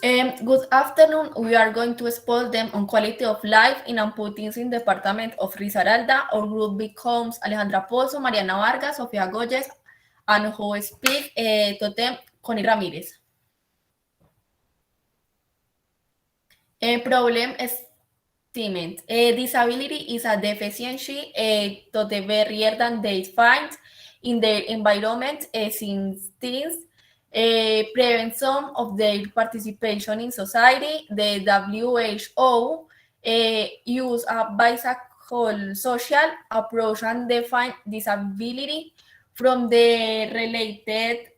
Good afternoon. We are going to expose them on quality of life in amputations in department of Risaralda. Our group becomes Alejandra Posso, Mariana Vargas, Soffia Goyes, and who speak to them, Konny Ramirez. Problem estimate. Disability is a deficiency to the barrier that they find in their environment since teens. Prevent some of their participation in society. The WHO use a biopsychosocial approach and define disability from the related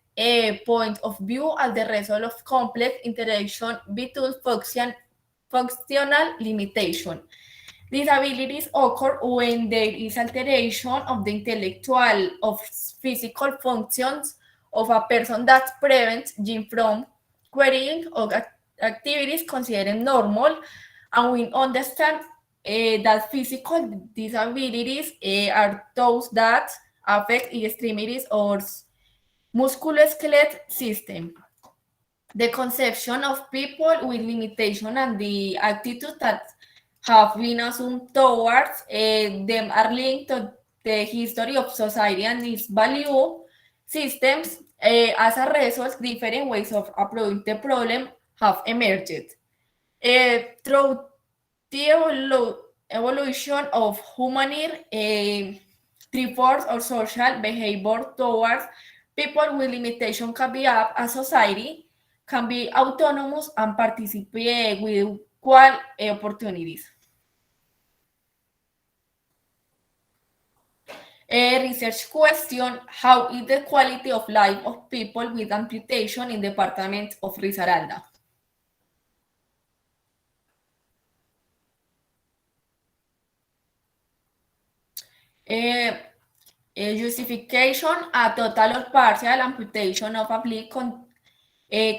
point of view as the result of complex interaction between functional limitation. Disabilities occur when there is alteration of the intellectual or physical functions of a person that prevents him from carrying out activities considered normal, and we understand that physical disabilities are those that affect extremities or musculoskeletal system. The conception of people with limitation and the attitude that have been assumed towards them are linked to the history of society and its value systems. As a result, different ways of approaching the problem have emerged. Through the evolution of humanity, three forms of social behavior towards people with limitation can be up a society, can be autonomous and participate with equal opportunities. A research question: how is the quality of life of people with amputation in the department of Risaralda? A justification: a total or partial amputation of a limb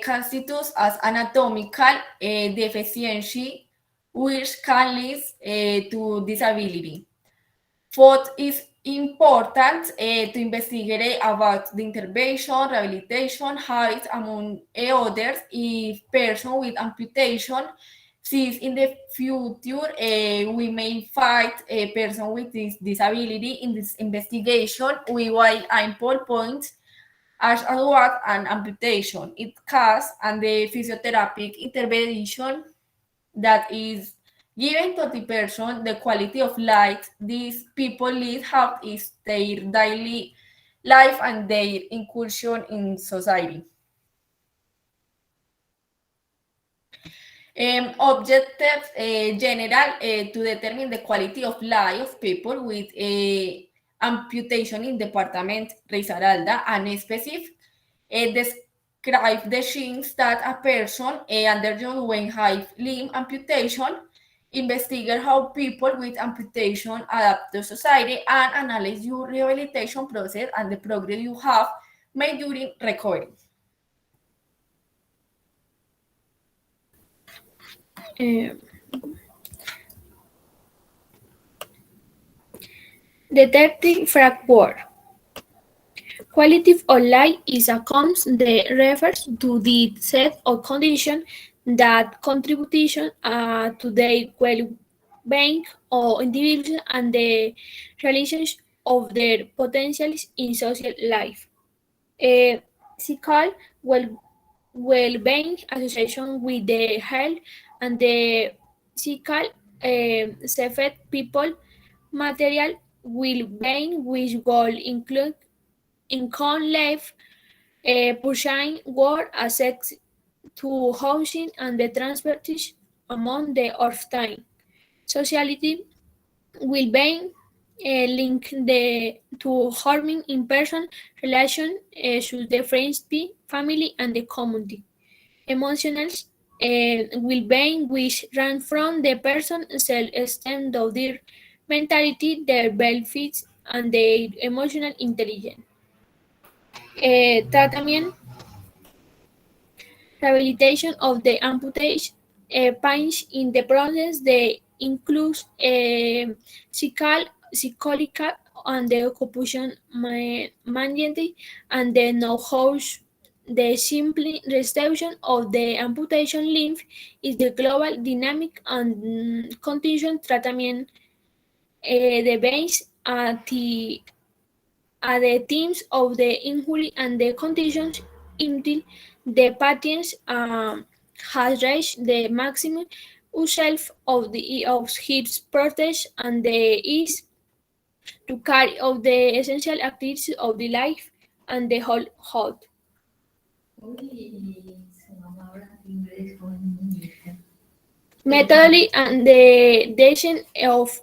constitutes as anatomical deficiency which can lead to disability. Fourth, is important to investigate about the intervention, rehabilitation, habits, among others, if person with amputation sees in the future we may find a person with this disability in this investigation. We will ample points as what an amputation it causes and the physiotherapeutic intervention that is given to the person, the quality of life these people live, how is their daily life and their inclusion in society. Objectives general to determine the quality of life of people with amputation in department Risaralda, and specific describe the things that a person undergoes when have limb amputation, investigate how people with amputation adapt to society, and analyze your rehabilitation process and the progress you have made during recovery. Uh, Detecting framework. Quality of life is a concept that refers to the set of conditions that contribution to their well-being of individuals and the realization of their potentials in social life. Physical well-being association with the health and the physical safety people material well-being which will include income life, purchasing work access to housing and the transportation among the of time. Sociality well-being link to harming in-person relation to the friends, family, and the community. Emotional well-being which run from the person self-esteem of their mentality, their benefits, and their emotional intelligence. Tratamiento, rehabilitation of the amputation pains in the process they include psychological and the occupation management and the know-how The simple restriction of the amputation limb is the global dynamic and contingent treatment the base at the themes of the injury and the conditions until the patient has reached the maximum usage of his prosthesis and the ease to carry out the essential activities of the life and the whole health. Methodology and the decision of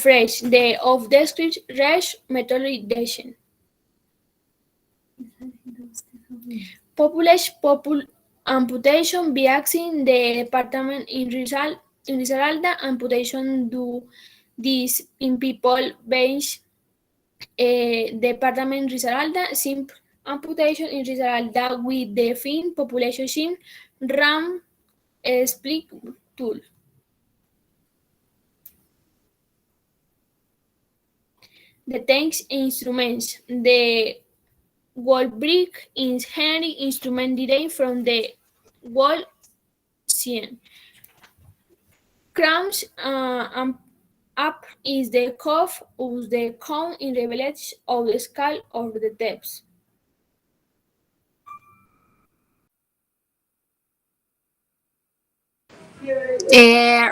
race, the of descriptive race methodology. Amputation vaccine the department in Risaralda amputation do this in people based department Risaralda simple amputation in Risaralda with the fin population sim ram split tool. The tanks instruments the wall brick is handy instrument derived from the wall scene. Cramps up is the cuff of the cone in the village of the skull or the depths.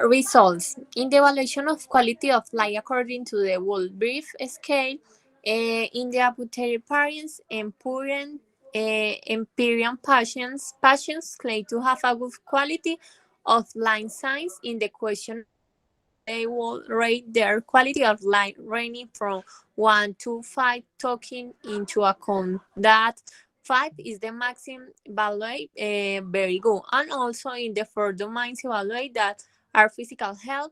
Results. In the evaluation of quality of life according to the World Brief Scale, in the amputated parents and Empyrean patients claim to have a good quality of line signs in the question. They will rate their quality of life ranging from 1 to 5, taking into account that 5 is the maximum value, very good. And also in the 4 domains evaluate that are physical health,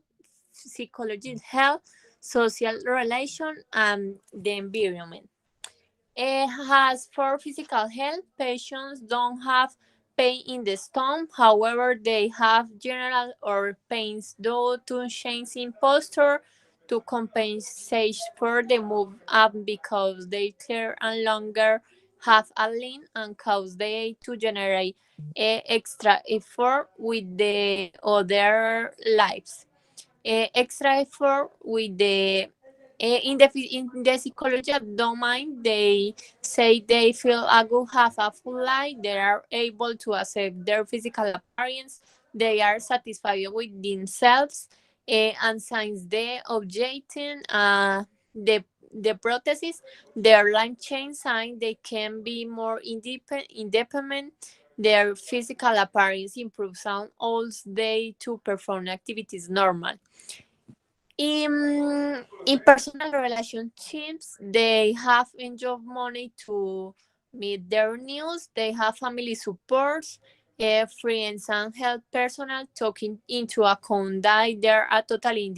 psychological health, social relation, and the environment. It has for physical health, patients don't have pain in the stomach. However, they have general or pains due to change in posture to compensate for the move up because they clear and longer have a lean and cause they to generate extra effort with the other lives. Extra effort with the in the psychology domain, they say they feel a good have a full life. They are able to accept their physical appearance. They are satisfied with themselves, and since the objecting the prosthesis, their line change sign, they can be more independent. Their physical appearance improves and allows they to perform activities normal. In personal relationships, they have enough money to meet their needs. They have family supports, friends and health personnel taking into account that they are a totally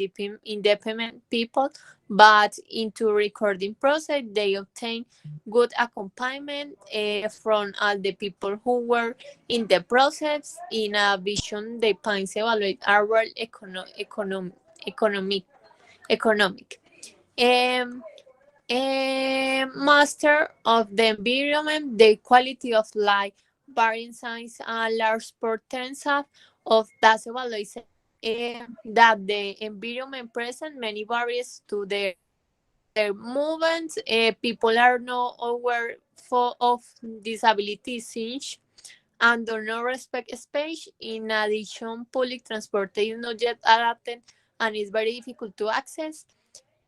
independent people, but into recording process, they obtain good accompaniment from all the people who were in the process. In a vision, the points evaluate our world economic. Um, Master of the environment, the quality of life, varying signs and large potential of that evaluation that the environment present many barriers to their movements. People are not aware of disabilities since and do not respect space. In addition, public transport is not yet adapted and is very difficult to access.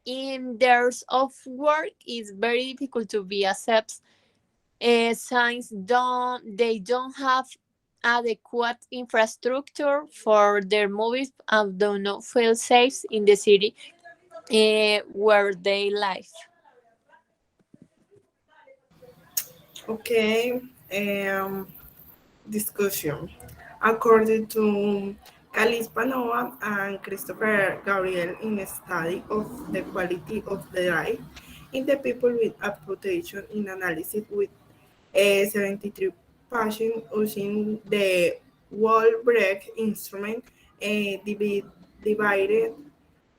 In terms of work, it's very difficult to be accepted since they don't have adequate infrastructure for their movies and do not feel safe in the city where they live. Okay, discussion. According to Panova and Christopher Gabriel in a study of the quality of the life in the people with amputation in analysis with 73 patients using the wall break instrument divided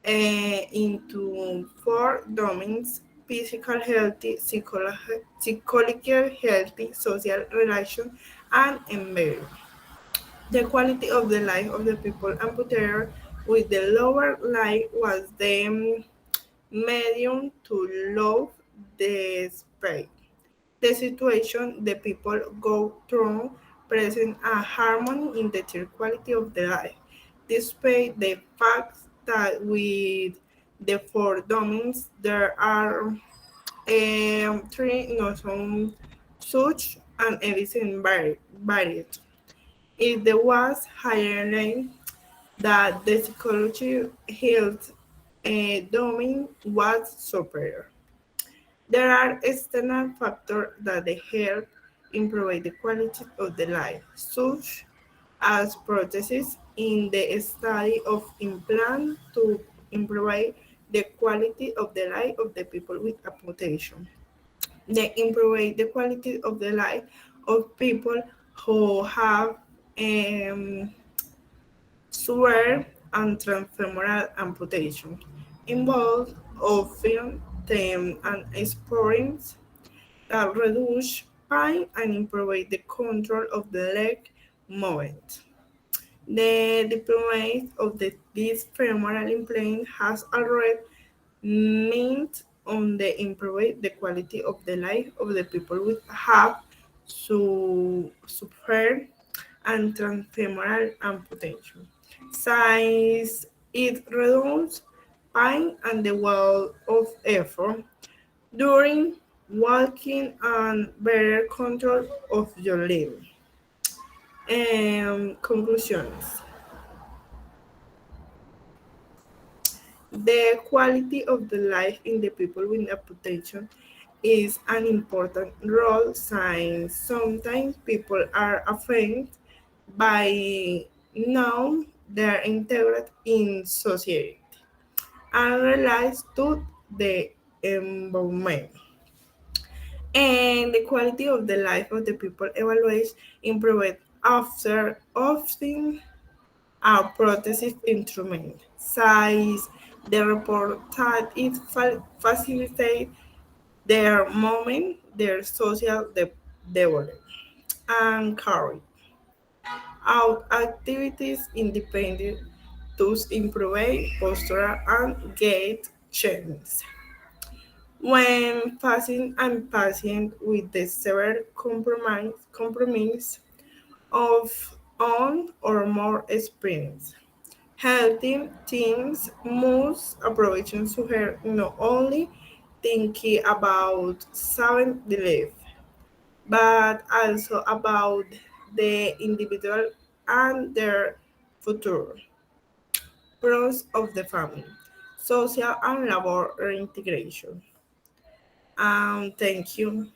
into 4 domains physical healthy, psychological healthy, social relation, and environment. The quality of the life of the people amputated with the lower leg was the medium to low the spray. The situation the people go through present a harmony in the third quality of the life, despite the fact that with the four domains there are three not some such and everything varied. If there was highlighting that the psychology health domain was superior. There are external factors that help improve the quality of the life, such as prostheses in the study of implant to improve the quality of the life of the people with amputation. They improve the quality of the life of people who have um, severe and transfemoral amputation, involved often them and experience that reduce pain and improve the control of the leg movement. The deployment of this femoral implant has already meant on the improve the quality of the life of the people with have suffered and transfemoral amputation. Since it reduces pain and the wall of effort during walking and better control of your limb. Conclusions. The quality of the life in the people with amputation is an important role since sometimes people are affected by now they're integrated in society and realize to the environment. And the quality of the life of the people evaluates improved after often a prosthetic instrument size. The report that it facilitates their movement, their social development, and carry out activities independent to improve posture and gait changes. When facing a patient with the severe compromise of one or more experience, helping teams must approach to her not only thinking about saving the life, but also about the individual and their future, pros of the family, social and labor reintegration. Thank you.